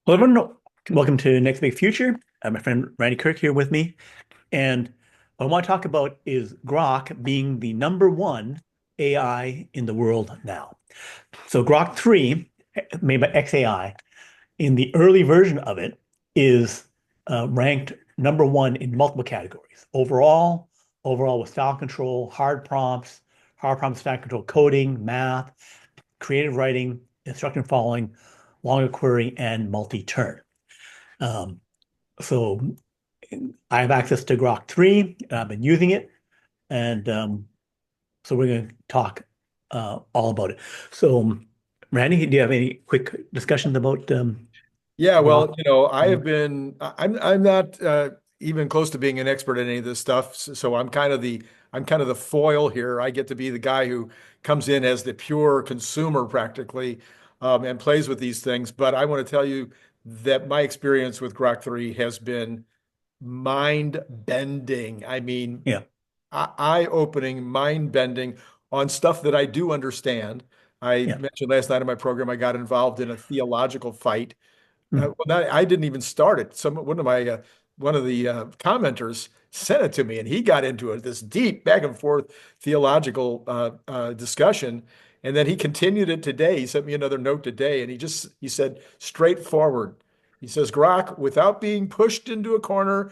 Hello, everyone. Welcome to Next Big Future. My friend Randy Kirk here with me. And what I want to talk about is Grok being the number one AI in the world now. So Grok 3, made by xAI, in the early version of it, is ranked number one in multiple categories. Overall with style control, hard prompts, style control, coding, math, creative writing, instruction following, longer query, and multi-turn. Um, so I have access to Grok 3, and I've been using it. And so we're going to talk all about it. So, Randy, do you have any quick discussions about Yeah, well, Grok? I have been I'm not even close to being an expert in any of this stuff. So I'm kind of the foil here. I get to be the guy who comes in as the pure consumer practically and plays with these things. But I want to tell you that my experience with Grok 3 has been mind bending. I mean, Yeah. eye-opening, mind-bending on stuff that I do understand. I Yeah. mentioned last night in my program, I got involved in a theological fight. Mm. I didn't even start it. One of the commenters sent it to me, and he got into it, this deep back and forth theological discussion. And then he continued it today. He sent me another note today, and he said straightforward. He says, Grok, without being pushed into a corner,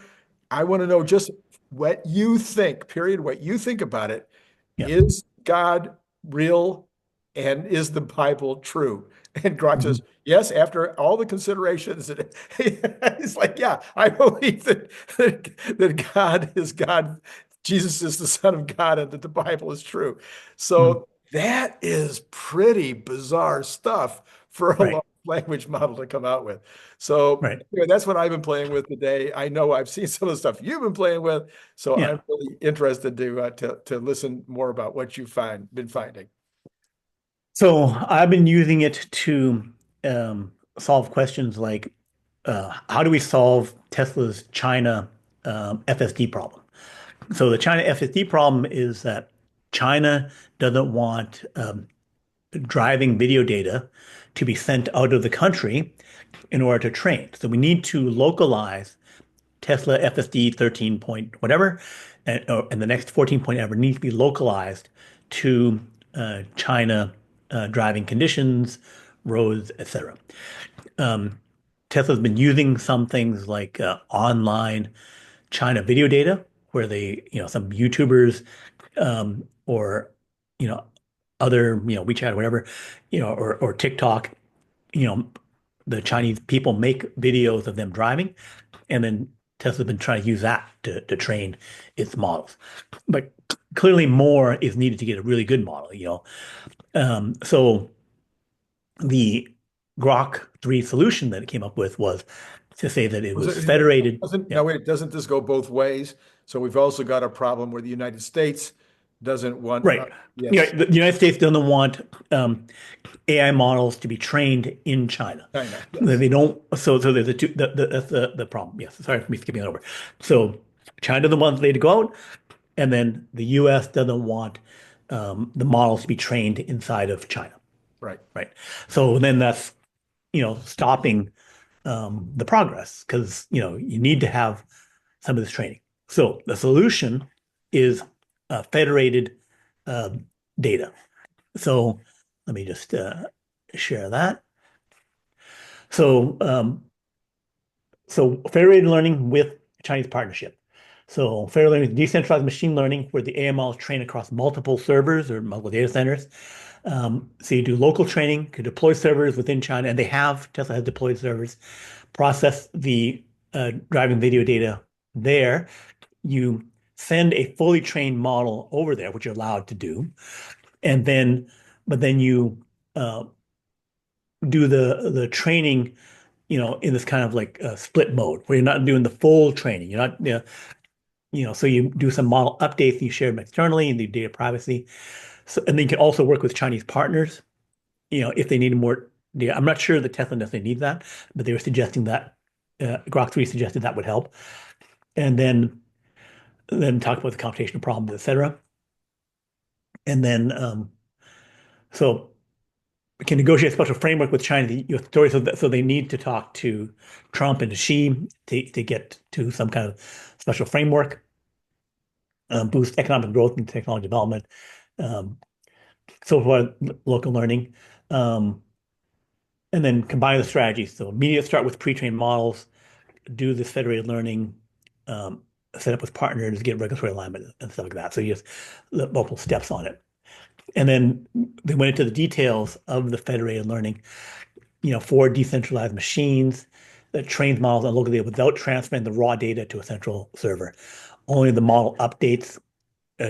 I want to know just what you think, period, what you think about it. Yeah. Is God real and is the Bible true? And Grok Mhm. says, yes, after all the considerations. He's like, yeah, I believe that God is God, Jesus is the Son of God, and that the Bible is true. Mhm. So that is pretty bizarre stuff for a large Right. language model to come out with. So Right. anyway, that's what I've been playing with today. I know I've seen some of the stuff you've been playing with, so I'm Yeah. really interested to listen more about what you've been finding. So I've been using it to solve questions like how do we solve Tesla's China FSD problem? So the China FSD problem is that China doesn't want driving video data to be sent out of the country in order to train. So we need to localize Tesla FSD 13 point whatever, and the next 14 point ever needs to be localized to China driving conditions, roads, etc. Um, Tesla's been using some things like online China video data, where some YouTubers or you know, other, WeChat or whatever, or TikTok, you know, the Chinese people make videos of them driving, and then Tesla's been trying to use that to train its models. But clearly more is. Needed to get a really good model. So the Grok 3 solution that it came up with was to say that it Was was it, federated. doesn't Yeah. now wait, doesn't this go both ways? So we've also got a problem where the United States doesn't want Right. yes, The United States doesn't want AI models to be trained in China. China, They yes. don't. So there's the two. That's the problem. Yes. Sorry for me skipping it over. So China doesn't want they to go out, and then the U.S. doesn't want the models to be trained inside of China. Right. Right. So then that's stopping the progress because you need to have some of this training. So the solution is federated um, data. So let me just share that. So federated learning with Chinese partnership. So federated learning is decentralized machine learning where the AML is trained across multiple servers or multiple data centers. So you do local training, you deploy servers within China, and Tesla has deployed servers, process the driving video data there. You send a fully trained model over there, which you're allowed to do, and then you uh, do the training, in this kind of like split mode where you're not doing the full training. You're not, so you do some model updates, you share them externally and do data privacy. So, and then you can also work with Chinese partners, if they need more data. I'm not sure that Tesla necessarily needs that, but they were suggesting that Grok 3 suggested that would help. And then talk about the computational problems, et cetera. And then so. can negotiate a special framework with China, the US authorities, so they need to talk to Trump and to Xi to get to some kind of special framework, boost economic growth and technology development, um, so for local learning, um, and then combine the strategies. So immediate start with pre-trained models, do this federated learning, um, set up with partners, get regulatory alignment and stuff like that. So you just multiple steps on it. And then they went into the details of the federated learning, for decentralized machines that trains models on local data without transferring the raw data to a central server. Only the model updates,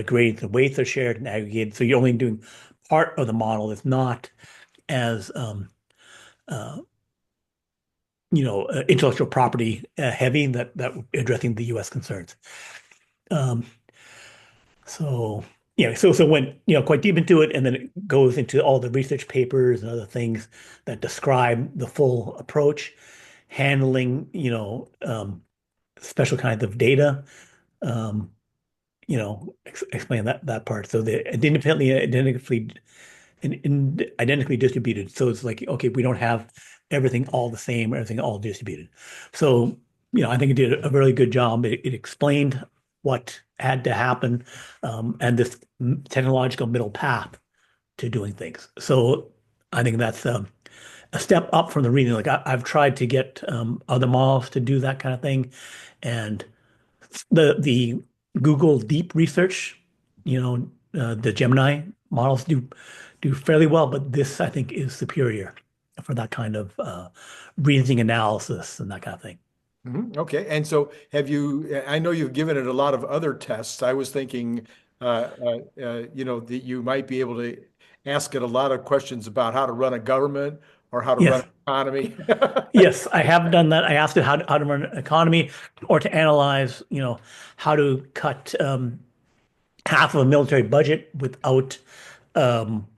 grades, and weights are shared and aggregated. So you're only doing part of the model that's not as uh, intellectual property heavy that addressing the U.S. concerns. Um, so so went quite deep into it, and then it goes into all the research papers and other things that describe the full approach, handling special kinds of data, um, explain that part. So they identically distributed. So it's like, okay, we don't have everything all the same, everything all distributed. So, I think it did a really good job. It explained what had to happen, and this technological middle path to doing things. So I think that's a step up from the reading. Like I've tried to get other models to do that kind of thing, and the Google Deep Research, the Gemini models do fairly well, but this I think is superior for that kind of reasoning analysis and that kind of thing. Okay. And so I know you've given it a lot of other tests. I was thinking, that you might be able to ask it a lot of questions about how to run a government or how to run Yes, an economy. yes, I have done that. I asked it how to run an economy or to analyze, how to cut half of a military budget without um,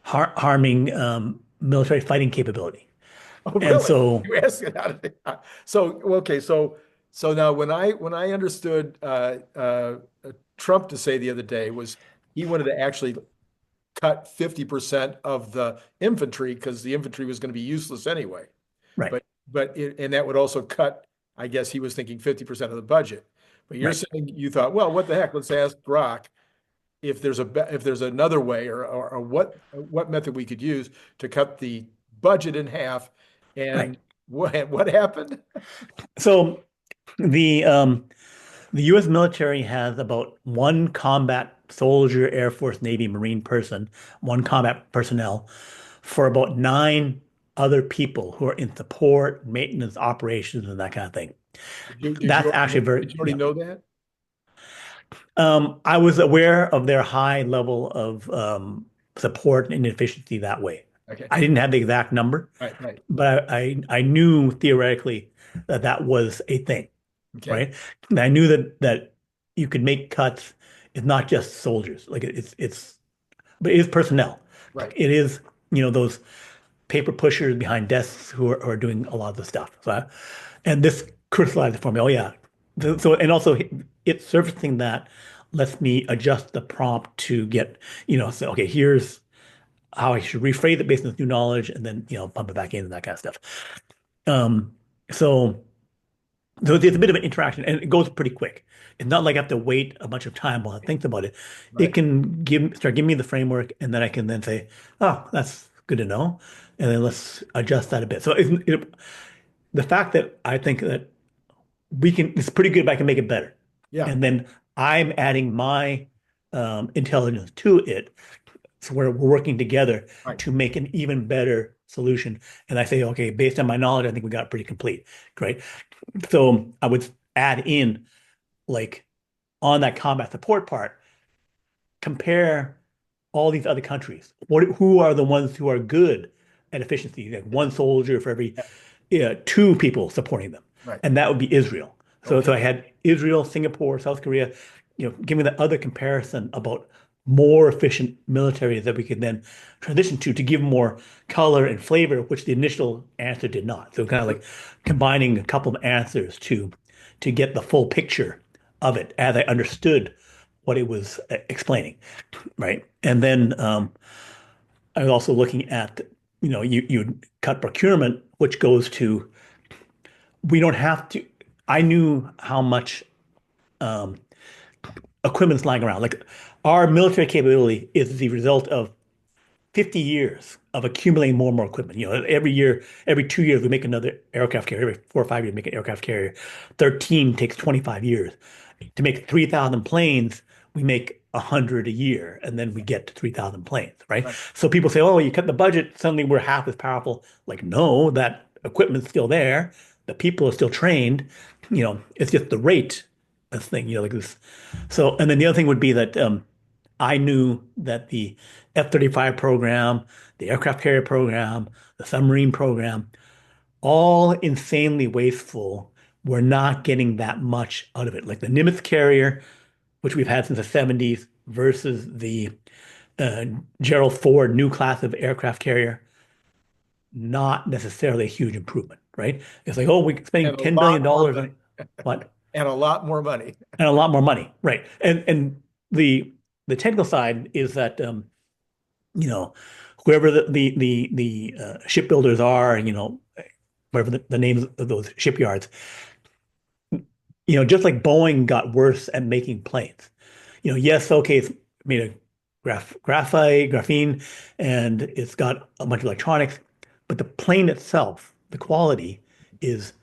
harming military fighting capability. Oh, And really? so, You asked it how to. So, okay. So now when I understood Trump to say the other day was he wanted to actually cut 50% of the infantry because the infantry was going to be useless anyway. right, And that would also cut, I guess he was thinking 50% of the budget. But you're right. saying you thought, well, what the heck? Let's ask GROK if there's another way or what method we could use to cut the budget in half. Right. And what happened? So the U.S. military has about one combat soldier, Air Force, Navy, Marine person, one combat personnel for about nine other people who are in support, maintenance, operations, and that kind of thing. That's actually very, Did you already know that? I was aware of their high level of support and efficiency that way. Okay. I didn't have the exact number, Right, right. but I knew theoretically that that was a thing. Okay. Right? And I knew that you could make cuts. It's not just soldiers. Like but it is personnel. Right. It is, those paper pushers behind desks who are doing a lot of the stuff. And this crystallized it for me. Oh yeah. So and also it's surfacing that lets me adjust the prompt to get, say, okay, here's how I should rephrase it based on this new knowledge, and then, pump it back in and that kind of stuff. Um, so. So it's a bit of an interaction and it goes pretty quick. It's not like I have to wait a bunch of time while I think about it. It Right. can start giving me the framework and then I can then say, oh, that's good to know. And then let's adjust that a bit. So the fact that I think that it's pretty good if I can make it better. Yeah. And then I'm adding my intelligence to it. So we're working together Right. to make an even better solution. And I say, okay, based on my knowledge, I think we got it pretty complete. Great. So I would add in, like, on that combat support part, compare all these other countries. Who are the ones who are good at efficiency? Like one soldier for every Yeah. two people supporting them, Right. and that would be Israel. So I Okay. had Israel, Singapore, South Korea, give me the other comparison about more efficient militaries that we could then transition to give more color and flavor, which the initial answer did not. So kind of like combining a couple of answers to get the full picture of it as I understood what it was explaining, right? And then I was also looking at you cut procurement, which goes to we don't have to. I knew how much um, equipment's lying around. Like our military capability is the result of 50 years of accumulating more and more equipment. Every year, every 2 years, we make another aircraft carrier. Every 4 or 5 years, we make an aircraft carrier. 13 takes 25 years. To make 3,000 planes, we make 100 a year, and then we get to 3,000 planes, right? Right. So people say, oh, you cut the budget, suddenly we're half as powerful. Like, no, that equipment's still there. The people are still trained. It's just the rate of thing, like this. So, and then the other thing would be that I knew that the F-35 program, the aircraft carrier program, the submarine program, all insanely wasteful. We're not getting that much out of it. Like the Nimitz carrier, which we've had since the 70s, versus the uh, Gerald Ford new class of aircraft carrier, not necessarily a huge improvement, right? It's like, oh, we're spending And a $10 lot billion more dollars money. on what? And a lot more money. And a lot more money, right? And the technical side is that you know, whoever the shipbuilders are, and whatever the names of those shipyards, just like Boeing got worse at making planes. Yes, okay, it's made of graphene, and it's got a bunch of electronics, but the plane itself, the quality is,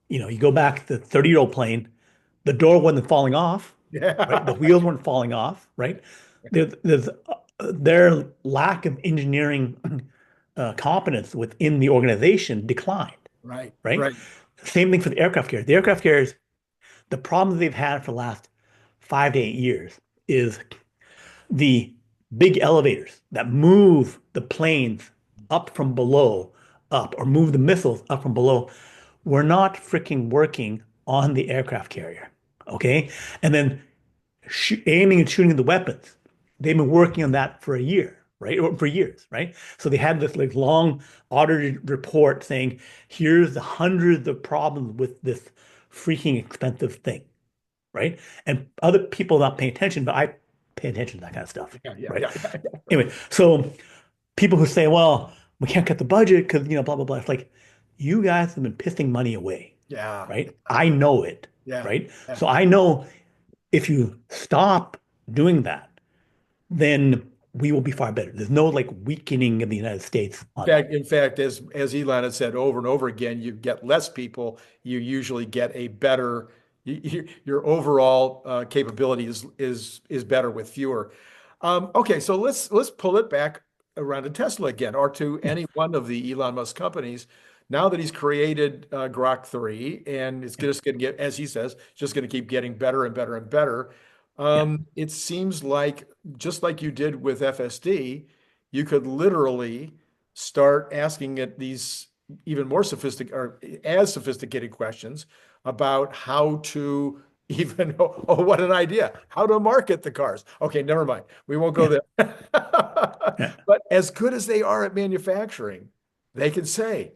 you go back to the 30-year-old plane, the door wasn't falling off, right? The Yeah. wheels weren't falling off, right? There's their lack of engineering competence within the organization declined, Right. right? Right. Same thing for the aircraft carriers. The aircraft carriers, the problems they've had for the last 5 to 8 years is the big elevators that move the planes up from below up or move the missiles up from below were not freaking working on the aircraft carrier. Okay. And then aiming and shooting the weapons. They've been working on that for a year, right? Or for years, right? So they had this like long audited report saying, here's the hundreds of problems with this freaking expensive thing, right? And other people not paying attention, but I pay attention to that kind of stuff, Yeah. Yeah. right? Yeah. Yeah. Yeah. Anyway, so people who say, well, we can't cut the budget because, blah, blah, blah. It's like, you guys have been pissing money away, Yeah. right? I know it, Yeah. right? Yeah. So I know if you stop doing that, then we will be far better. There's no like weakening of the United States on that. In fact, as Elon has said over and over again, you get less people, you usually get a better. Your overall capability is better with fewer. Okay, so let's pull it back around to Tesla again, or to Yeah, any one of the Elon Musk companies. Now that he's created Grok 3, and it's yeah, just going to get, as he says, just going to keep getting better and better and better. yeah, It seems like just like you did with FSD, you could literally start asking it these even more sophisticated or as sophisticated questions about how to even, oh, what an idea, how to market the cars. Okay, never mind. We won't go yeah, there. yeah, But as good as they are at manufacturing, they can say,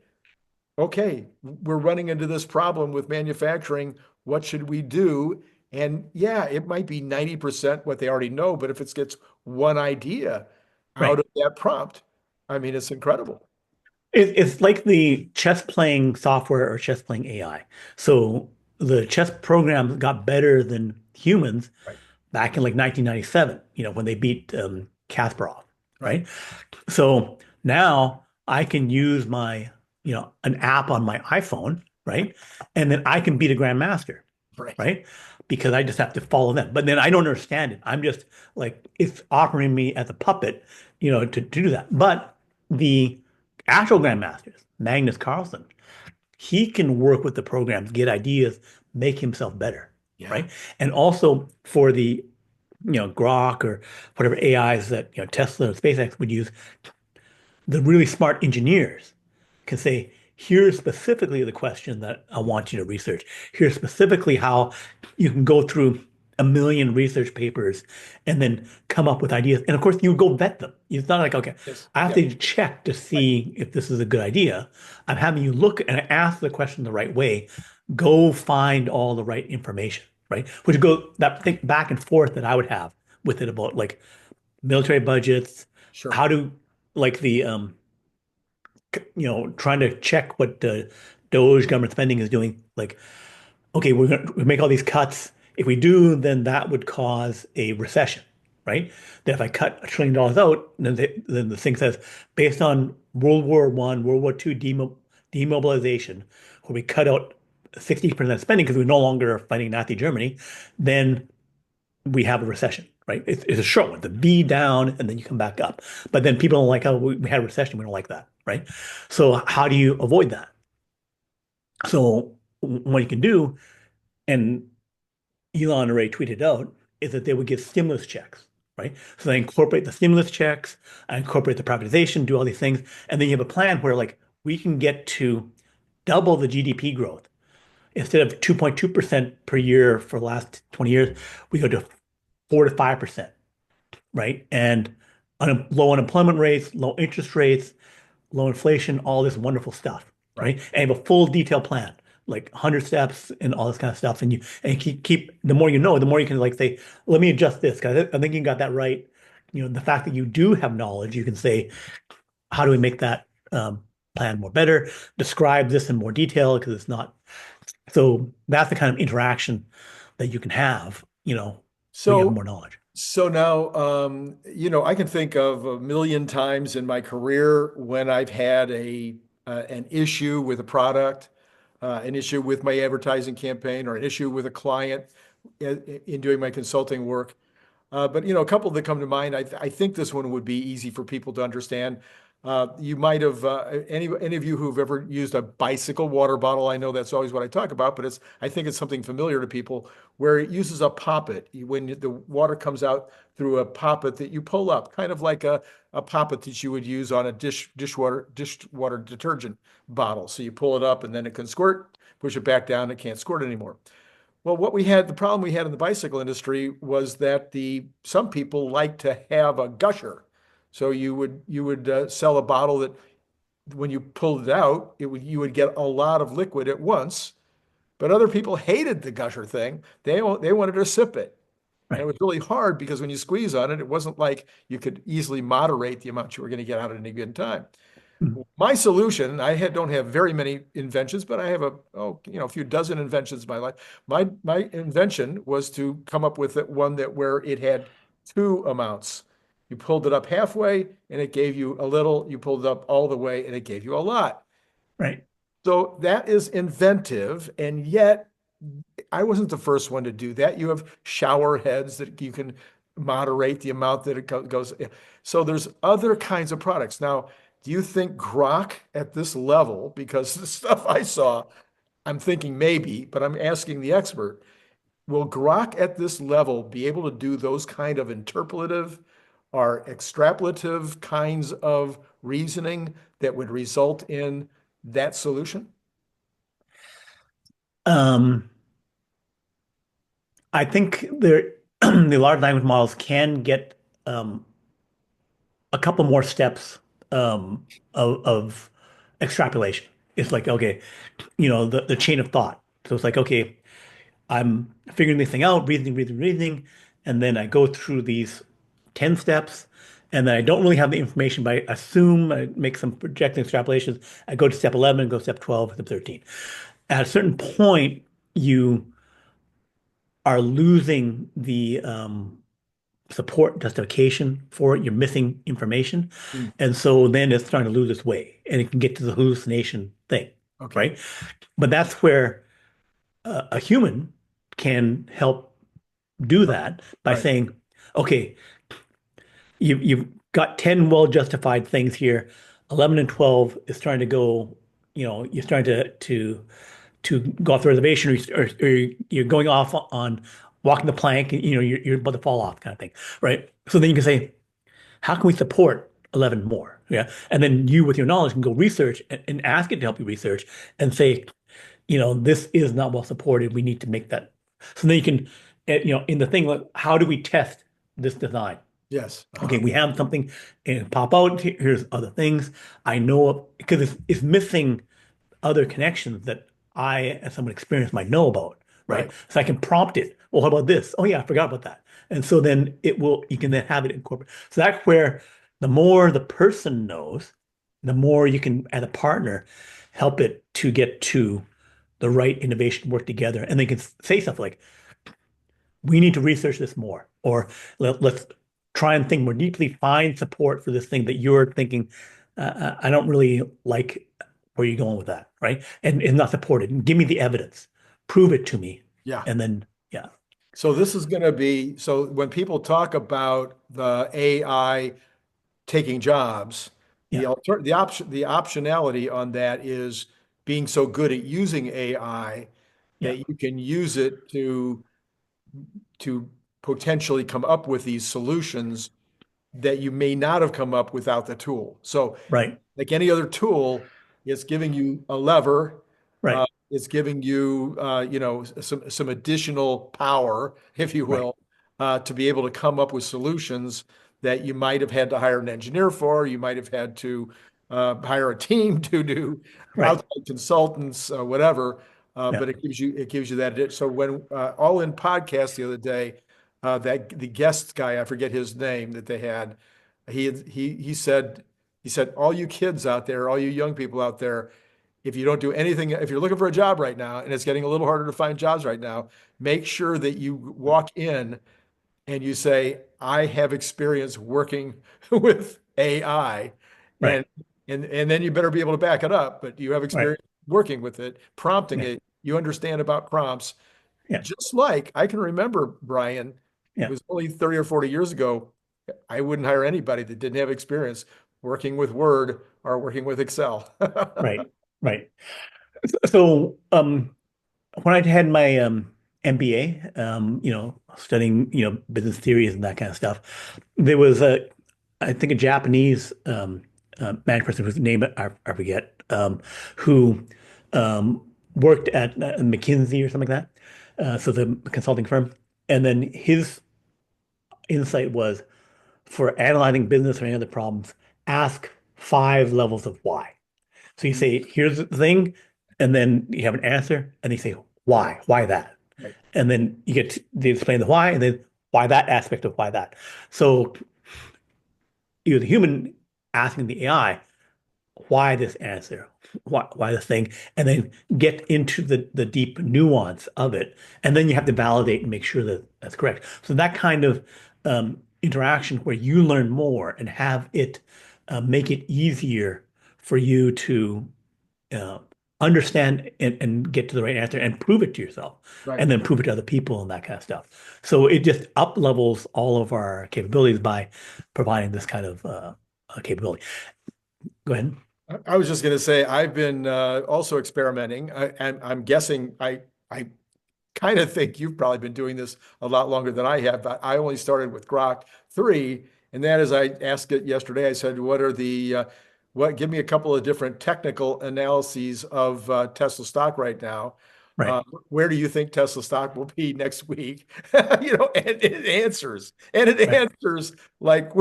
okay, we're running into this problem with manufacturing. What should we do? And yeah, it might be 90% what they already know, but if it gets one idea out right. of that prompt, I mean, it's incredible. It's like the chess playing software or chess playing AI. So the chess programs got better than humans Right. back in like 1997, when they beat Kasparov, Right. right? So now I can use an app on my iPhone, right? And then I can beat a grandmaster, Right. right? Because I just have to follow them. But then I don't understand it. I'm just like, it's offering me as a puppet, to do that. But the actual grandmasters, Magnus Carlsen, he can work with the programs, get ideas, make himself better, Yeah. right? And also for the, GROK or whatever AIs that, Tesla or SpaceX would use, the really smart engineers can say, here's specifically the question that I want you to research. Here's specifically how you can go through a million research papers and then come up with ideas. And of course, you go vet them. It's not like, okay, Yes. I have Yeah. to check to Right. see if this is a good idea. I'm having you look and ask the question the right way. Go find all the right information, right? Which go that think back and forth that I would have with it about like military budgets, Sure. how to like the trying to check what the Doge government spending is doing. Like, okay, we're going to make all these cuts. If we do, then that would cause a recession, right? That if I cut $1 trillion out, then the thing says, based on World War I, World War II demobilization, where we cut out 60% of spending because we no longer are fighting Nazi Germany, then we have a recession, right? It's a short one, the B down, and then you come back up. But then people don't like, oh, we had a recession. We don't like that, right? So how do you avoid that? So what you can do, and Elon Ray tweeted out, is that they would give stimulus checks, right? So they incorporate the stimulus checks, incorporate the privatization, do all these things, and then you have a plan where like we can get to double the GDP growth. Instead of 2.2% per year for the last 20 years, we go to 4 to 5%, right? And low unemployment rates, low interest rates, low inflation, all this wonderful stuff, Right. right? And you have a full detailed plan, like 100 steps and all this kind of stuff. And you keep the more you know, the more you can like say, let me adjust this because I think you got that right. The fact that you do have knowledge, you can say, how do we make that plan more better? Describe this in more detail because it's not. So that's the kind of interaction that you can have, when you have So more knowledge. So now, I can think of a million times in my career when I've had an issue with a product, an issue with my advertising campaign, or an issue with a client in doing my consulting work. But a couple that come to mind. I think this one would be easy for people to understand. You might have any of you who've ever used a bicycle water bottle. I know that's always what I talk about, but I think it's something familiar to people where it uses a poppet when the water comes out through a poppet that you pull up, kind of like a poppet that you would use on a dishwater detergent bottle. So you pull it up and then it can squirt. Push it back down, it can't squirt anymore. Well, the problem we had in the bicycle industry was that some people like to have a gusher. So you would sell a bottle that when you pulled it out, you would get a lot of liquid at once. But other people hated the gusher thing. They wanted to sip it. And it Right. was really hard because when you squeeze on it, it wasn't like you could easily moderate the amount you were going to get out at any given time. Mm. My solution, don't have very many inventions, but I have a few dozen inventions in my life. My invention was to come up with one that where it had two amounts. You pulled it up halfway and it gave you a little. You pulled it up all the way and it gave you a lot. Right. So that is inventive, and yet I wasn't the first one to do that. You have shower heads that you can moderate the amount that it goes. So there's other kinds of products. Now, do you think grok at this level, because the stuff I saw, I'm thinking maybe, but I'm asking the expert, will grok at this level be able to do those kind of interpolative or extrapolative kinds of reasoning that would result in that solution? Um, I think the large language models can get um, a couple more steps of extrapolation. It's like, okay, the chain of thought. So it's like, okay, I'm figuring this thing out, reasoning, and then I go through these 10 steps, and then I don't really have the information, but I assume I make some projecting extrapolations. I go to step 11, go to step 12, step 13. At a certain point, you are losing the support justification for it. You're missing information. Hmm. And so then it's starting to lose its way and it can get to the hallucination thing, Okay. right? But that's where a human can help do that by Right. saying, okay, you've got 10 well-justified things here. 11 and 12 is starting to go, you're starting to go off the reservation or you're going off on walking the plank, you're about to fall off kind of thing, right? So then you can say, how can we support 11 more? Yeah. And then you, with your knowledge, can go research and ask it to help you research and say, this is not well supported. We need to make that. So then you can, in the thing, like, how do we test this design? Yes. Okay, we have something and pop out. Here's other things. I know because it's missing other connections that I, as someone experienced, might know about, right? Right. So I can prompt it. Well, how about this? Oh yeah, I forgot about that. And so then you can then have it incorporated. So that's where the more the person knows, the more you can, as a partner, help it to get to the right innovation, work together, and they can say stuff like, "We need to research this more," or let's try and think more deeply, find support for this thing that you're thinking. I don't really like where you're going with that, right? And it's not supported. Give me the evidence, prove it to me, Yeah. and then yeah, So this is going to be, so when people talk about the AI taking jobs, yeah, the optionality on that is being so good at using AI yeah, that you can use it to potentially come up with these solutions that you may not have come up without the tool. So, right, like any other tool, it's giving you a lever. right, It's giving you, some additional power, if you right, will, to be able to come up with solutions that you might have had to hire an engineer for. You might have had to hire a team to do right, outside consultants, whatever. yeah, But it gives you that. So when All In podcast the other day, that the guest guy, I forget his name that they had, he said, all you kids out there, all you young people out there, if you don't do anything, if you're looking for a job right now, and it's getting a little harder to find jobs right now, make sure that you walk in and you say, I have experience working with AI, right, and and then you better be able to back it up, but you have right, experience working with it, prompting yeah, it, you understand about prompts. yeah, Just like I can remember, Brian, it yeah, was only 30 or 40 years ago, I wouldn't hire anybody that didn't have experience working with Word or working with Excel. right, right. So, when I had my MBA, studying, business theories and that kind of stuff, there was I think a Japanese man person whose name I forget, who worked at McKinsey or something like that, so the consulting firm, and then his insight was for analyzing business or any other problems, ask 5 levels of why. So you say, here's the thing, and then you have an answer, and they say, why? Why that? Right, And then they explain the why, and then why that aspect of why that. So you're the human asking the AI, why this answer? Why this thing? And then get into the deep nuance of it. And then you have to validate and make sure that that's correct. So that kind of interaction where you learn more and have it make it easier for you to uh, understand and get to the right answer and prove it to yourself right. and then prove it to other people and that kind of stuff. So it just up levels all of our capabilities by providing this kind of capability. Go ahead. I was just going to say I've been also experimenting, and I'm guessing I kind of think you've probably been doing this a lot longer than I have. But I only started with GROK 3, and that is I asked it yesterday. I said, "What are the what? Give me a couple of different technical analyses of Tesla stock right now. Right, Where do you think Tesla stock will be next week?" And it right, answers like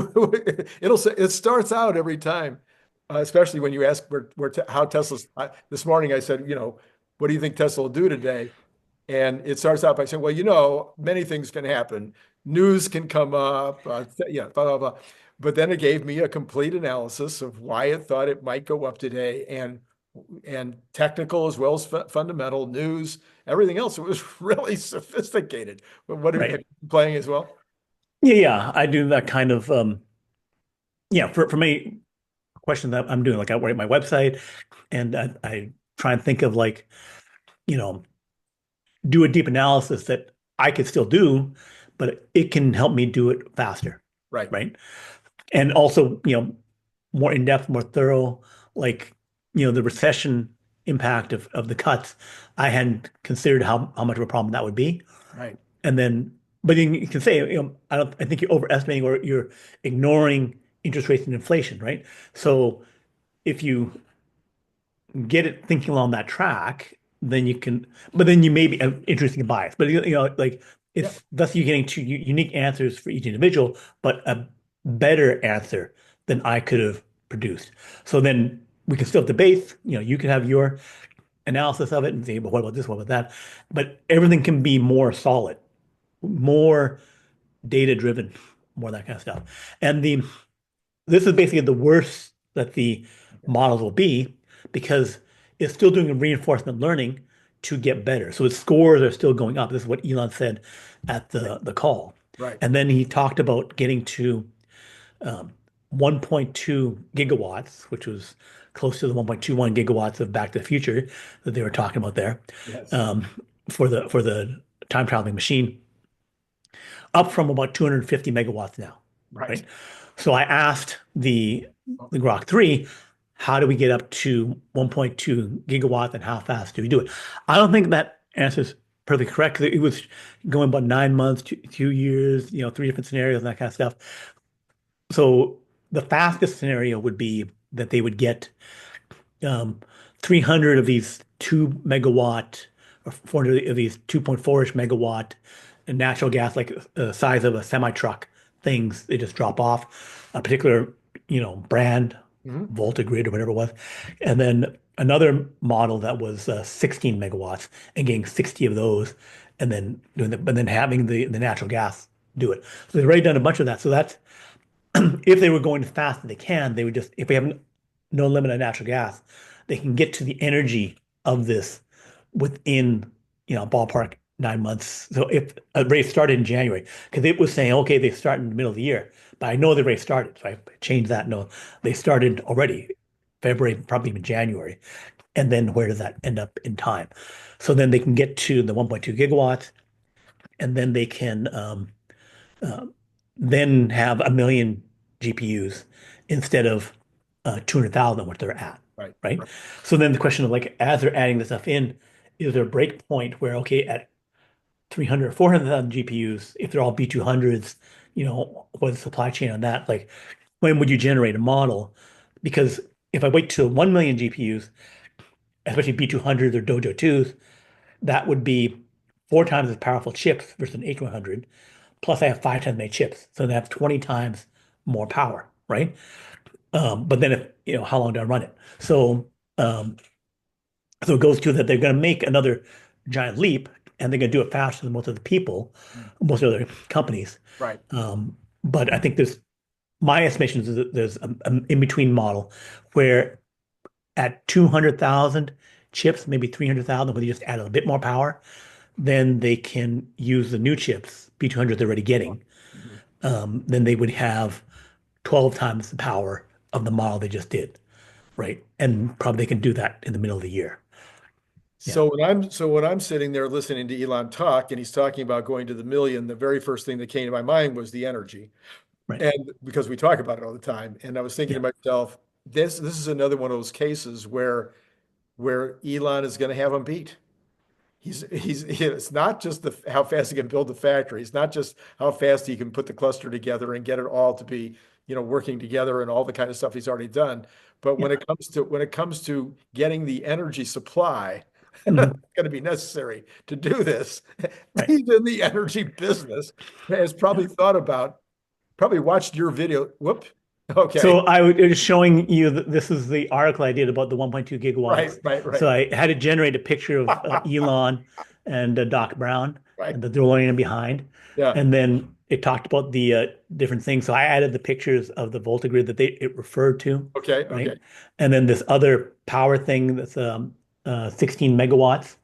it'll say it starts out every time, especially when you ask how Tesla's. This morning I said, what do you think Tesla will do today? And it starts out by saying, well, many things can happen. News can come up, yeah, blah, blah, blah. But then it gave me a complete analysis of why it thought it might go up today, and technical as well as fundamental news, everything else. It was really sophisticated. But what have you right. been playing as well? Yeah, yeah. I do that kind of yeah, for me, question that I'm doing, like I write my website and I try and think of like, you know, do a deep analysis that I could still do, but it can help me do it faster, Right, right? And also, more in depth, more thorough, like, the recession impact of the cuts. I hadn't considered how much of a problem that would be. right. And then, but then you can say, I think you're overestimating or you're ignoring interest rates and inflation, right? So if you get it thinking along that track, then you can, but then you may be interesting bias. But like Yeah, it's thus you're getting two unique answers for each individual, but a better answer than I could have produced. So then we can still debate. You can have your analysis of it and say, but what about this? What about that? But everything can be more solid, more data driven, more that kind of stuff. And this is basically the worst that the models will be because it's still doing reinforcement learning to get better. So its scores are still going up. This is what Elon said at Right. the call. Right. And then he talked about getting to um, 1.2 gigawatts, which was close to the 1.21 gigawatts of Back to the Future that they were talking about there, Yes. um, for the time traveling machine, up from about 250 megawatts now, Right. right? So I asked Oh, the Grok 3, how do we get up to 1.2 gigawatts and how fast do we do it? I don't think that answer is perfectly correct because it was going about 9 months, 2 years, three different scenarios and that kind of stuff. So the fastest scenario would be that they would get um, 300 of these 2 megawatt or 400 of these 2.4-ish megawatt natural gas, like the size of a semi truck things. They just drop off a particular, brand, mhm. Volta Grid or whatever it was. And then another model that was 16 megawatts and getting 60 of those and then doing but then having the natural gas do it. So they've already done a bunch of that. So that's if they were going as fast as they can, they would just, if we have no limit on natural gas, they can get to the energy of this within, ballpark 9 months. So if a race started in January, because it was saying, okay, they start in the middle of the year, but I know the race started, so I changed that. No, they started already, February, probably even January. And then where does that end up in time? So then they can get to the 1.2 gigawatts, and then they can uh, then have a million GPUs instead of 200,000, which they're at, Right. right? Right. So then the question of like, as they're adding this stuff in, is there a break point where, okay, at 300 or 400,000 GPUs, if they're all B200s, what's the supply chain on that? Like, when would you generate a model? Because if I wait till 1 million GPUs, especially B200s or Dojo 2s, that would be 4 times as powerful chips versus an H100. Plus, I have 5 times many chips, so they have 20 times more power, right? But then, if how long do I run it? Um, so it goes to that they're going to make another giant leap, and they're going to do it faster than most of the people, Mm. most other companies. Right. But I think there's my estimation is that there's an in-between model where at 200,000 chips, maybe 300,000, where they just add a bit more power, then they can use the new chips, B200 they're already getting. Mhm. Then they would have 12 times the power of the model they just did, right? And probably they can do that in the middle of the year. Yeah, So when I'm sitting there listening to Elon talk, and he's talking about going to the million, the very first thing that came to my mind was the energy. right. And because we talk about it all the time, and I was thinking to Yeah. myself, this is another one of those cases where Elon is going to have him beat. It's not just how fast he can build the factory. It's not just how fast he can put the cluster together and get it all to be, working together and all the kind of stuff he's already done. But Yeah. when it comes to getting the energy supply that's Mhm. going to be necessary to do this, Right. he's in the energy business, has Yeah. probably watched your video. Whoop. Okay. So I was showing you that this is the article I did about the 1.2 Right, gigawatts. right, So right. I had to generate a picture of Elon and Doc Brown Right. and the DeLorean behind. Yeah. And then it talked about the different things. So I added the pictures of the voltagrid that it referred to, Okay, okay. right? And then this other power thing that's 16 megawatts,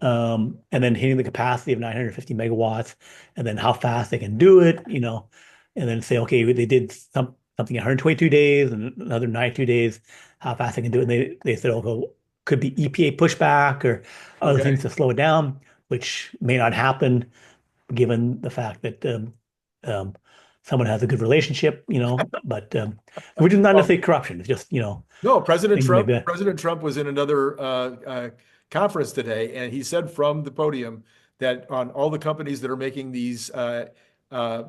and then hitting the capacity of 950 megawatts, and then how fast they can do it, and then say, okay, they did something 122 days and another 92 days, how fast they can do it. And they said, oh, well, could be EPA pushback or other Okay. things to slow it down, which may not happen given the fact that um, someone has a good relationship, but which is not Well, necessarily corruption. It's just, no, President things Trump, maybe. President Trump was in another conference today, and he said from the podium that on all the companies that are making these uh, uh,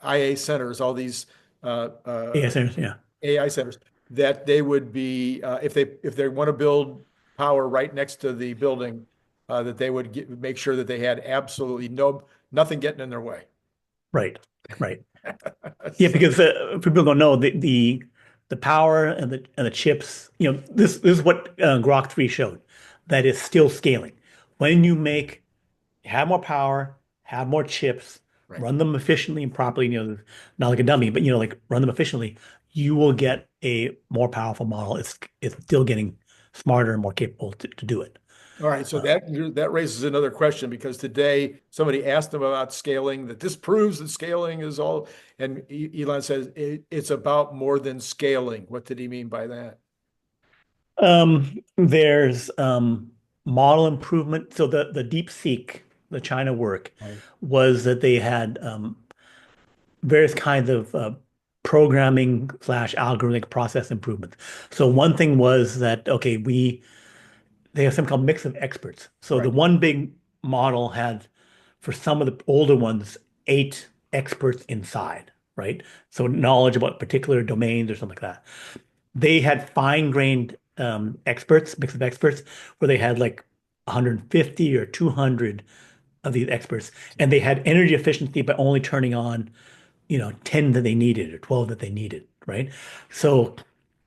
IA centers, all these Yes, yeah, AI centers, that they would be if they want to build power right next to the building, that they would make sure that they had absolutely nothing getting in their way. right, right. Yeah, So, because for people who don't know, the power and the chips, this is what Grok 3 showed, that is still scaling. When you have more power, have more chips, right. run them efficiently and properly, not like a dummy, but like run them efficiently, you will get a more powerful model. It's still getting smarter and more capable to do it. All right, so Uh, that raises another question because today somebody asked them about scaling, that this proves that scaling is all, and Elon says it's about more than scaling. What did he mean by that? there's model improvement. So the DeepSeek, the China work, Right. was that they had various kinds of programming slash algorithmic process improvements. So one thing was that okay, they have something called mix of experts. So the Right. one big model had for some of the older ones 8 experts inside, right? So knowledge about particular domains or something like that. They had fine-grained experts, mix of experts, where they had like 150 or 200 of these experts, and they had energy efficiency by only turning on 10 that they needed or 12 that they needed, right? So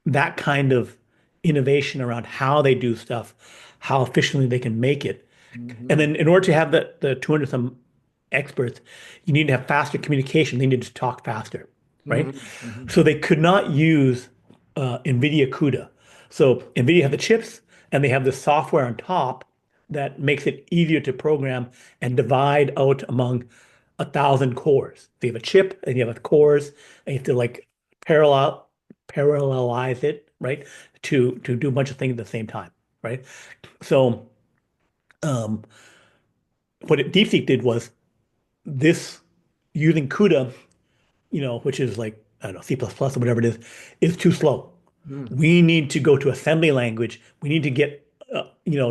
that kind of innovation around how they do stuff, how efficiently they can make it. And Hmm. then in order to have the 200 some experts, you need to have faster communication. They need to talk faster, Hmm. right? Hmm. So they could not use NVIDIA CUDA. So NVIDIA have the chips and they have the software on top that makes it easier to program and divide out among 1,000 cores. So you have a chip and you have cores and you have to like parallel parallelize it, right? To do a bunch of things at the same time, right? So um, what DeepSeek did was this using CUDA, which is like, I don't know, C++ or whatever it is too slow. Hmm. We need to go to assembly language. We need to get,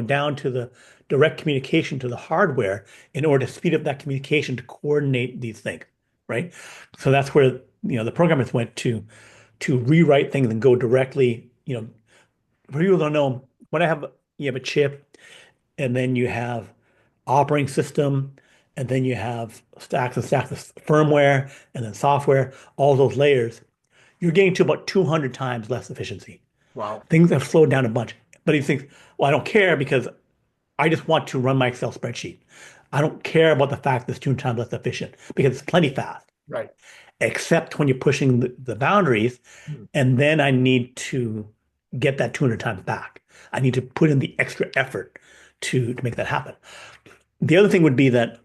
down to the direct communication to the hardware in order to speed up that communication to coordinate these things, right? So that's where, the programmers went to rewrite things and go directly, for people who don't know, when you have a chip and then you have operating system, and then you have stacks and stacks of firmware and then software, all those layers, you're getting to about 200 times less efficiency. Wow. Things have slowed down a bunch. But he thinks, well, I don't care because I just want to run my Excel spreadsheet. I don't care about the fact that it's 200 times less efficient because it's plenty fast, Right. except when you're pushing the boundaries. Hmm. And then I need to get that 200 times back. I need to put in the extra effort to make that happen. The other thing would be that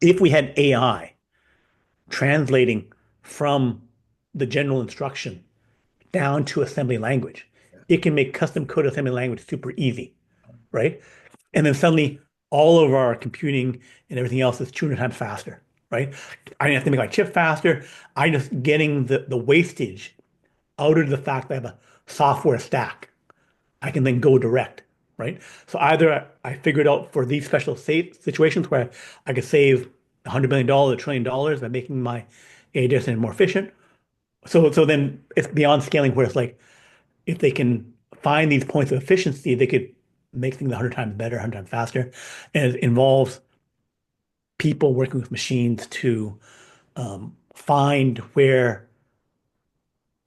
if we had AI translating from the general instruction down to assembly language, it can make custom code assembly language super easy, right? And then suddenly all of our computing and everything else is 200 times faster, right? I didn't have to make my chip faster. I just getting the wastage out of the fact that I have a software stack. I can then go direct, right? So either I figured out for these special situations where I could save $100 million, $1 trillion by making my AI data center more efficient. So then it's beyond scaling where it's like if they can find these points of efficiency, they could make things 100 times better, 100 times faster. And it involves people working with machines to find where,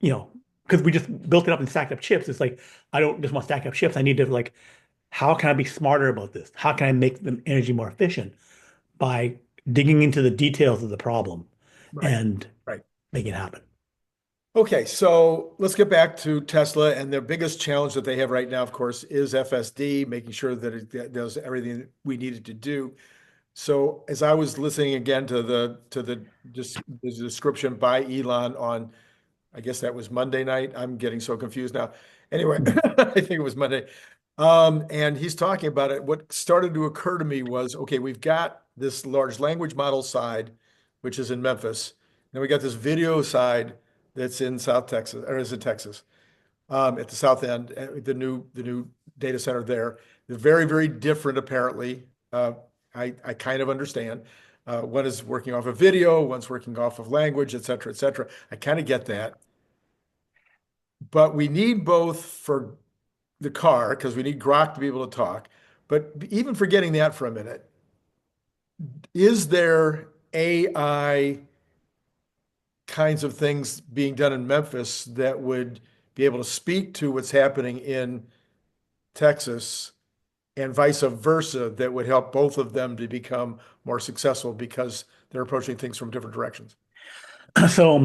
because we just built it up and stacked up chips. It's like, I don't just want to stack up chips. I need to like, how can I be smarter about this? How can I make the energy more efficient by digging into the details of the problem Right. and Right. make it happen? Okay, so let's get back to Tesla. And their biggest challenge that they have right now, of course, is FSD, making sure that it does everything we need it to do. So as I was listening again to the description by Elon on, I guess that was Monday night. I'm getting so confused now. Anyway, I think it was Monday. And he's talking about it. What started to occur to me was, okay, we've got this large language model side, which is in Memphis. Then we got this video side that's in South Texas, or is in Texas, at the south end, the new data center there. They're very, very different, apparently. I kind of understand. One is working off of video, one's working off of language, et cetera, et cetera. I kind of get that. But we need both for the car because we need GROK to be able to talk. But even forgetting that for a minute, is there AI kinds of things being done in Memphis that would be able to speak to what's happening in Texas and vice versa that would help both of them to become more successful because they're approaching things from different directions? So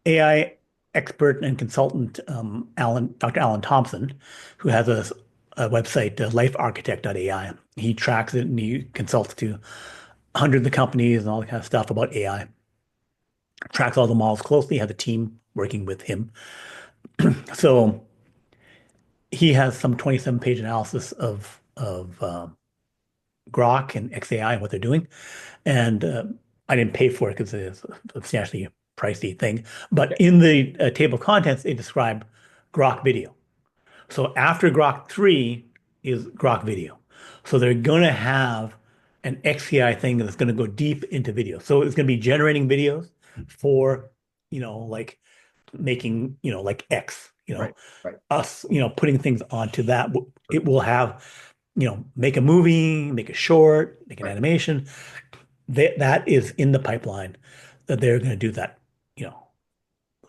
AI expert and consultant Dr. Alan Thompson, who has a website, lifearchitect.ai. He tracks it and he consults to hundreds of companies and all that kind of stuff about AI. Tracks all the models closely, has a team working with him. So he has some 27-page analysis of GROK and xAI and what they're doing. And I didn't pay for it because it's a substantially pricey thing. But Okay. in the table of contents, they describe GROK video. So after Grok 3 is Grok Video. So they're going to have an xAI thing that's going to go deep into video. So it's going to be generating videos for, like making, like X, Right. Right. us, putting things onto that. It will have, make a movie, make a short, make an Right. animation. That is in the pipeline that they're going to do that, you know,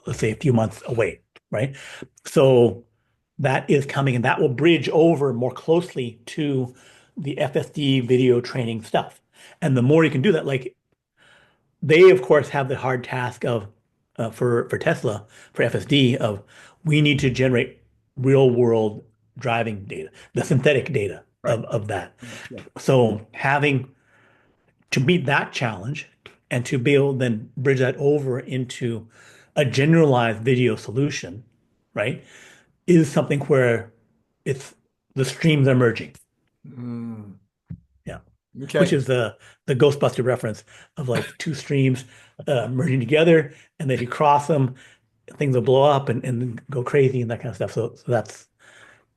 let's say a few months away, right? So that is coming and that will bridge over more closely to the FSD video training stuff. And the more you can do that, like they of course have the hard task of for Tesla, for FSD of we need to generate real world driving data, the synthetic data Right. of that. Yeah. So having to meet that challenge and to be able to then bridge that over into a generalized video solution, right, is something where it's the streams are merging. Mm. Yeah. Which Okay. is the Ghostbuster reference of like two streams merging together, and then if you cross them, things will blow up and go crazy and that kind of stuff. So that's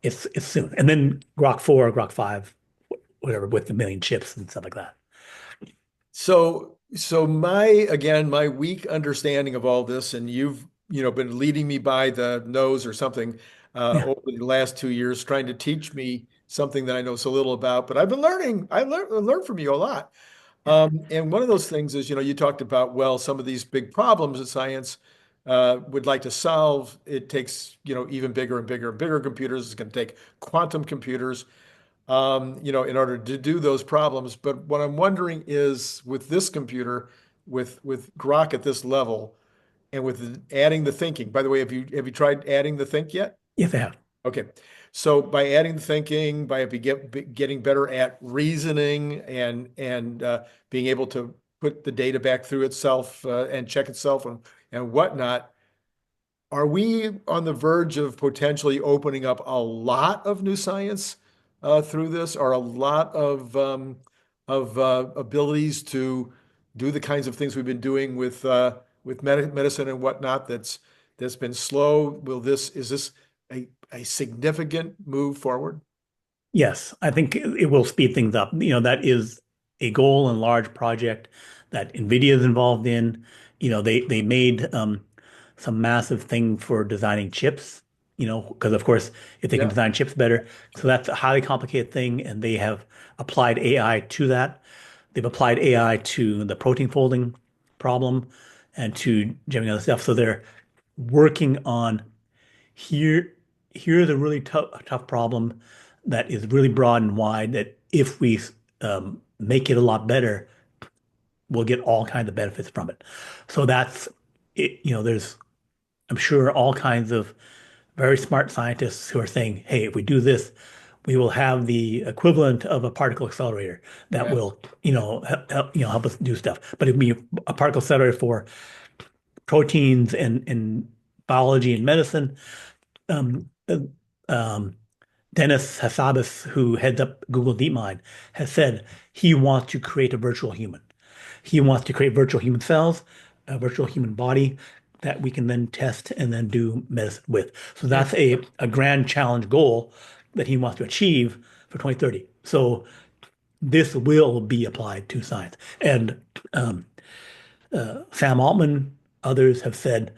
it's soon. And then Grok 4, Grok 5, whatever, with the million chips and stuff like that. So my weak understanding of all this, and you've, been leading me by the nose or something Yeah. over the last 2 years, trying to teach me something that I know so little about, but I've been learning. I learned from you a lot. And one of those things is, you talked about, well, some of these big problems that science would like to solve. It takes, even bigger and bigger and bigger computers. It's going to take quantum computers in order to do those problems. But what I'm wondering is with this computer, with Grok at this level, and with adding the thinking. By the way, have you tried adding the think yet? Yes, I have. Okay. So by adding the thinking, by getting better at reasoning and being able to put the data back through itself and check itself and whatnot, are we on the verge of potentially opening up a lot of new science through this, or a lot of abilities to do the kinds of things we've been doing with medicine and whatnot that's been slow? Is this a significant move forward? Yes, I think it will speed things up. That is a goal and large project that NVIDIA is involved in. They made some massive thing for designing chips, because of course, if they can Yeah. design chips better, so that's a highly complicated thing, and they have applied AI to that. They've applied AI to the protein folding problem and to jamming other stuff. So they're working on here, here's a really tough problem that is really broad and wide that if we make it a lot better, we'll get all kinds of benefits from it. So that's it. There's, I'm sure, all kinds of very smart scientists who are saying, hey, if we do this, we will have the equivalent of a particle accelerator that Yeah. will, help us do stuff. But it'd be a particle accelerator for proteins and biology and medicine. Um, uh, um, Dennis Hassabis, who heads up Google DeepMind, has said he wants to create a virtual human. He wants to create virtual human cells, a virtual human body that we can then test and then do medicine with. So Hmm. that's a grand challenge goal that he wants to achieve for 2030. So this will be applied to science. And um, Sam Altman, others have said,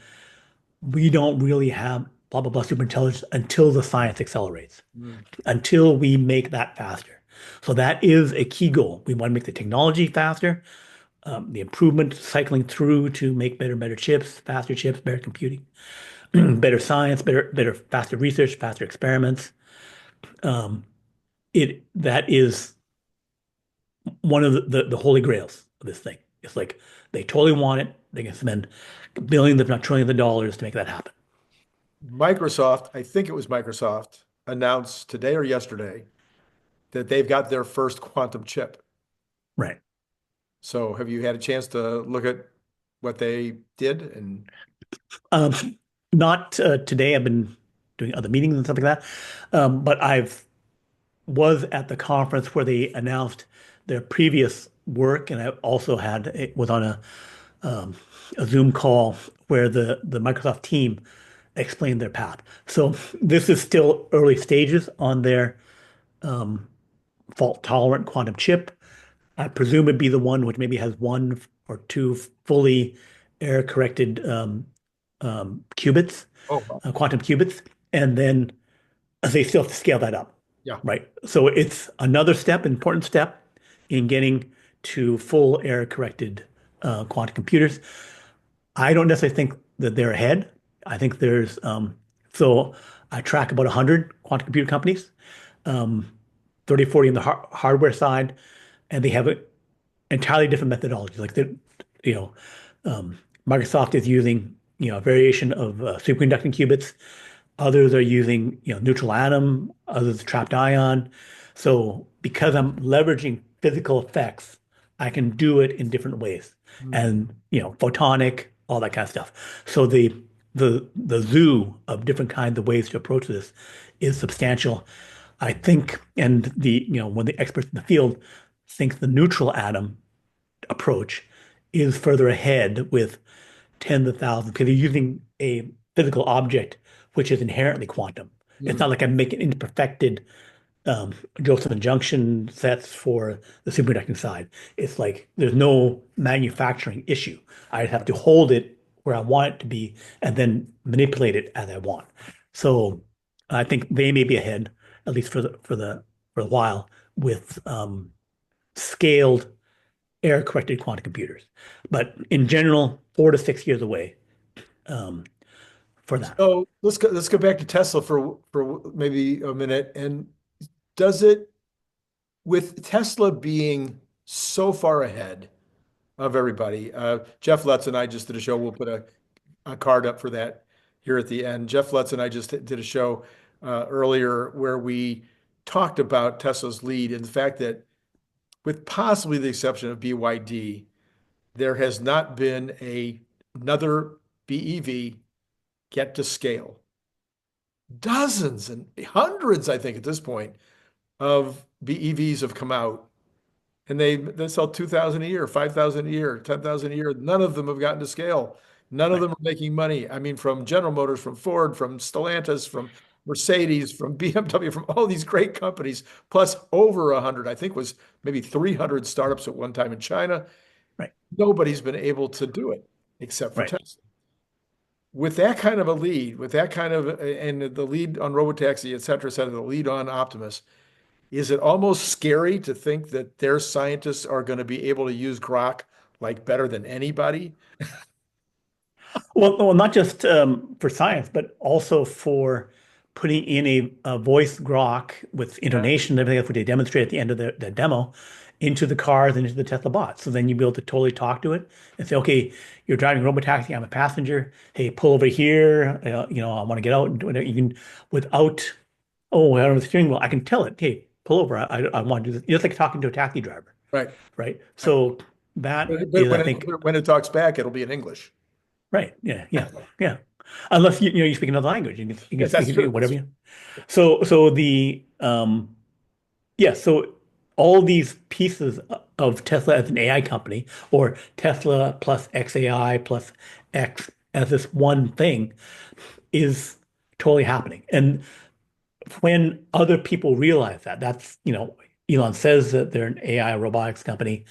we don't really have blah, blah, blah superintelligence until the science accelerates, Mm. until we make that faster. So that is a key goal. We want to make the technology faster, the improvement cycling through to make better and better chips, better computing, better science, faster research, faster experiments. Um, that is one of the holy grails of this thing. It's like they totally want it. They can spend billions, if not trillions of dollars to make that happen. Microsoft, I think it was Microsoft, announced today or yesterday that they've got their first quantum chip. Right. So have you had a chance to look at what they did? And Um, Not today. I've been doing other meetings and stuff like that. But I've was at the conference where they announced their previous work, and I also was on um, a Zoom call where the Microsoft team explained their path. So this is still early stages on their um, fault-tolerant quantum chip. I presume it'd be the one which maybe has one or two fully error-corrected qubits, oh, wow. quantum qubits, and then they still have to scale that up, Yeah. right? So it's another step, important step in getting to full error-corrected quantum computers. I don't necessarily think that they're ahead. I think so I track about 100 quantum computer companies, um, 30, 40 on the hardware side, and they have entirely different methodologies. You know, Microsoft is using, a variation of superconducting qubits. Others are using, neutral atom, others trapped ion. So because I'm leveraging physical effects, I can do it in different ways. Mm. And, photonic, all that kind of stuff. So the zoo of different kinds of ways to approach this is substantial. I think, and when the experts in the field think the neutral atom approach is further ahead with tens of thousands because you're using a physical object which is inherently quantum. It's Mm. not like I'm making imperfected Josephson junction sets for the superconducting side. It's like there's no manufacturing issue. I have to hold it where I want it to be and then manipulate it as I want. So I think they may be ahead, at least for a while, with scaled error-corrected quantum computers. But in general, 4 to 6 years away um, for that. So let's go back to Tesla for maybe a minute. And does it, with Tesla being so far ahead of everybody, Jeff Lutz and I just did a show. We'll put a card up for that here at the end. Jeff Lutz and I just did a show earlier where we talked about Tesla's lead and the fact that, with possibly the exception of BYD, there has not been another BEV get to scale. Dozens and hundreds, I think, at this point, of BEVs have come out, and they sell 2,000 a year, 5,000 a year, 10,000 a year. None of them have gotten to scale. None of Right, them are making money. I mean, from General Motors, from Ford, from Stellantis, from Mercedes, from BMW, from all these great companies, plus over 100, I think was maybe 300 startups at one time in China. right, Nobody's been able to do it except for right. Tesla. With that kind of a lead, with that kind of, and the lead on robotaxi, et cetera, the lead on Optimus, is it almost scary to think that their scientists are going to be able to use GROK like better than anybody? Well, not just for science, but also for putting in a voice grok with Yeah, intonation and everything else, which they demonstrate at the end of the demo, into the cars and into the Tesla bot. So then you'll be able to totally talk to it and say, okay, you're driving a robotaxi, I'm a passenger. Hey, pull over here. I want to get out and do it. You can, without, oh, I don't have the steering wheel, I can tell it, hey, pull over. I want to do this. Just like talking to a taxi driver, right. right? Right. So that But is, I when think, when it talks back, it'll be in English. right. Yeah, yeah, yeah. Unless you speak another language, you can Yes, that's speak true. whatever you. So the yeah, so all these pieces of Tesla as an AI company, or Tesla plus xAI plus X as this one thing, is totally happening. And when other people realize that, Elon says that they're an AI robotics company,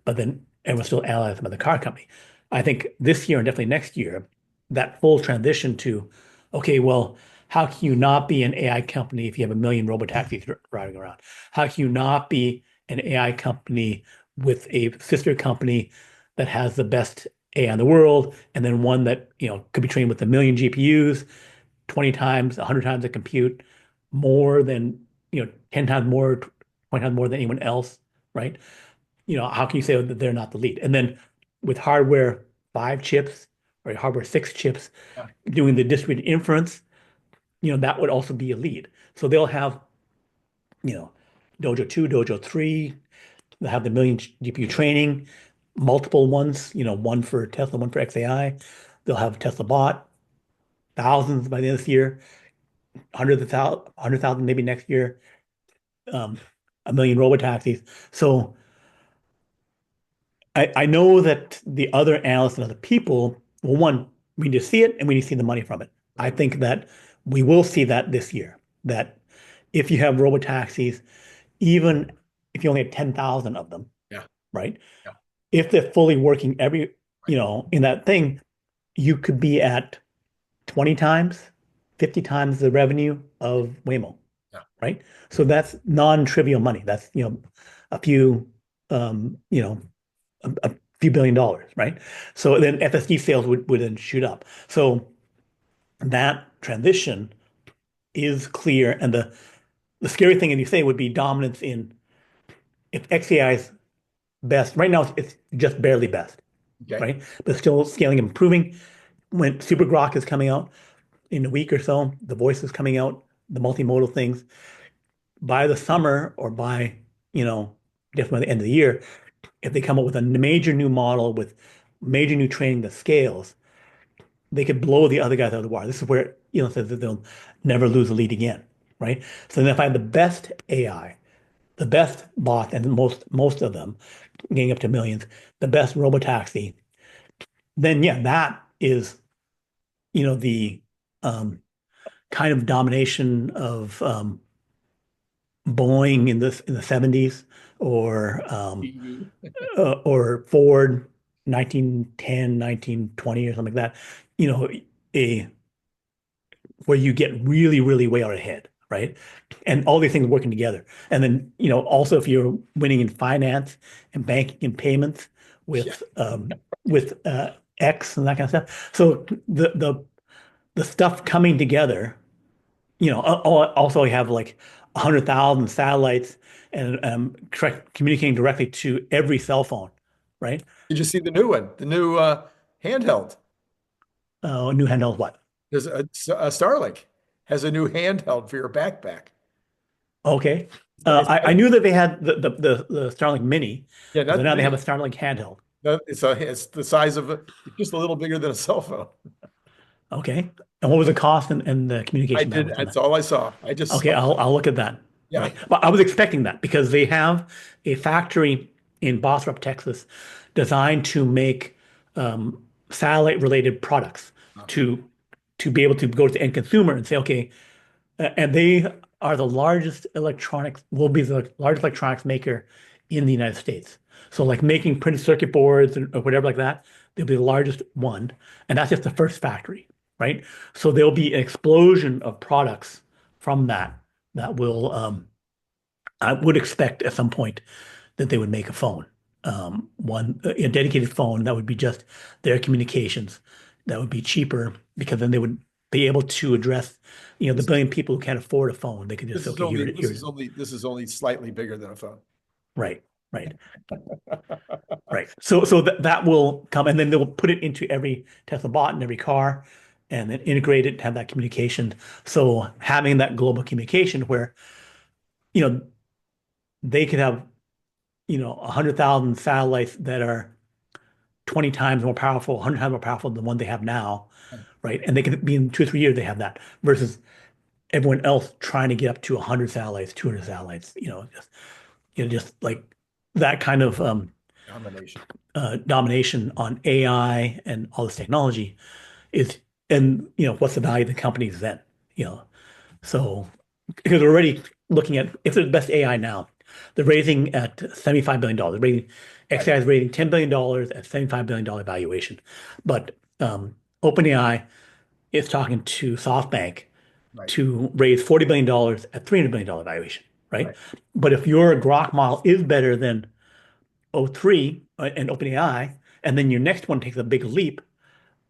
but then everyone still analyzes them as a car company. I think this year and definitely next year, that full transition to, okay, well, how can you not be an AI company if you have a million robotaxis riding around? How can you not be an AI company with a sister company that has the best AI in the world, and then one that, could be trained with a million GPUs, 20 times, 100 times the compute, more than, 10 times more, 20 times more than anyone else, right? How can you say that they're not the lead? And then with hardware 5 chips or hardware 6 chips Yeah. doing the distributed inference, that would also be a lead. So they'll have, you know, Dojo 2, Dojo 3, they'll have the million GPU training, multiple ones, one for Tesla, one for xAI. They'll have Tesla bot, thousands by the end of this year, hundreds of thousands, 100,000 maybe next year, um, a million robotaxis. So I know that the other analysts and other people, well, one, we need to see it and we need to see the money from it. I Right. think that we will see that this year, that if you have robotaxis, even if you only have 10,000 of them, Yeah. right? Yeah. If they're fully working Right. in that thing, you could be at 20 times, 50 times the revenue of Waymo, Yeah. right? So that's non-trivial money. That's, a few, a few $1 billion, right? So then FSD sales would then shoot up. So that transition is clear. And the scary thing, and you say, would be dominance in if xAI's best. Right now, it's just barely best, Okay. right? But still scaling and improving. When Super Grok is coming out in a week or so, the voice is coming out, the multimodal things. By the summer or by, definitely by the end of the year, if they come up with a major new model with major new training that scales, they could blow the other guys out of the water. This is where Elon says that they'll never lose a lead again, right? So then if I have the best AI, the best bot, and most of them getting up to millions, the best robotaxi, then yeah, that is, the kind of domination of Boeing in the 70s or GE. or Ford 1910, 1920 or something like that, a where you get really, really way out ahead, right? And all these things working together. And then, also if you're winning in finance and banking and payments Yeah. with X and that kind of stuff. So the stuff coming together, also you have like 100,000 satellites and communicating directly to every cell phone, right? Did you see the new one? The new handheld. New handheld what? There's a Starlink has a new handheld for your backpack. Okay. It's I knew that they had the Starlink Mini, yeah, but then not the now they have a mini. Starlink handheld. No, it's the size of it's just a little bigger than a cell phone. Okay. And what was the cost and the I communication did. bandwidth on that? That's all I saw. I just Okay, saw. I'll look at that. Yeah. Right. But I was expecting that because they have a factory in Bothrop, Texas, designed to make satellite related products to to be able to go to the end consumer and say, okay, and they are the largest electronics, will be the largest electronics maker in the United States. So like making printed circuit boards or whatever like that, they'll be the largest one. And that's just the first factory, right? So there'll be an explosion of products from that will, I would expect at some point that they would make a phone. A dedicated phone that would be just their communications. That would be cheaper because then they would be able to address, the This billion people who can't afford a phone. They could just this say, is okay, only here this it is is. only this is only slightly bigger than a phone. Right, right, right. So that will come, and then they'll put it into every Tesla bot in every car, and then integrate it, have that communication. So having that global communication where, you know, they could have, 100,000 satellites that are 20 times more powerful, 100 times more powerful than the one they have now, right? And they can be in 2 or 3 years they have that versus everyone else trying to get up to 100 satellites, 200 satellites, just like that kind of Domination. domination on AI and all this technology is, and what's the value of the companies then? You know, so because we're already looking at if they're the best AI now, they're raising at $75 billion. Raising Right. xAI is raising $10 billion at $75 billion valuation. But OpenAI is talking to SoftBank Right. to raise $40 billion at $300 billion valuation, right? Right. But if your Grok model is better than O3 and OpenAI, and then your next one takes a big leap,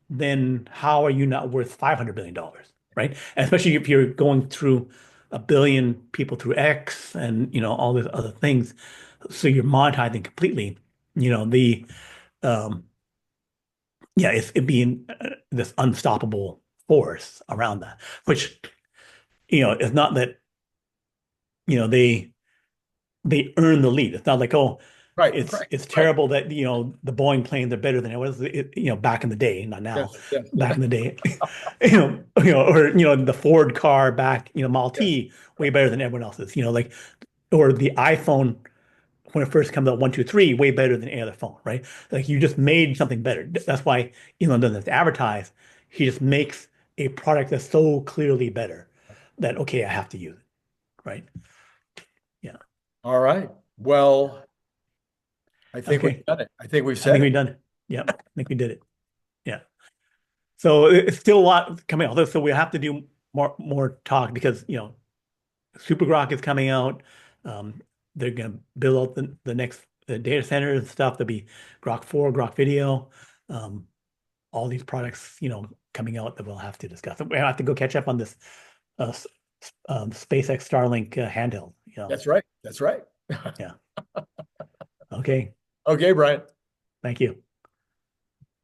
then how are you not worth $500 billion, right? And especially if you're going through a billion people through X and all these other things, so you're monetizing completely. The yeah, it being this unstoppable force around that, which, it's not that, they earn the lead. It's not like, oh, Right, it's right, it's right. terrible that, the Boeing planes are better than it was, back in the day, not now, Yes, yes, back in the day, or the Ford car back, Model yes. T way better than everyone else's, like, or the iPhone when it first comes out, 1, 2, 3, way better than any other phone, right? Like you just made something better. That's why Elon doesn't have to advertise. He just makes a product that's so clearly better that okay, I have to use it, right? Yeah. All right. Well, I think we've Okay. done it. I think we've I said think we've it. done it. Yeah, I think we did it. Yeah. So it's still a lot coming out. So we have to do more talk because Super Grok is coming out. Um, they're gonna build out the next data centers and stuff. There'll be Grok 4, Grok Video, all these products, coming out that we'll have to discuss. We have to go catch up on this SpaceX Starlink handheld. That's right. That's right. Yeah. Okay. Okay, Brian. Thank you.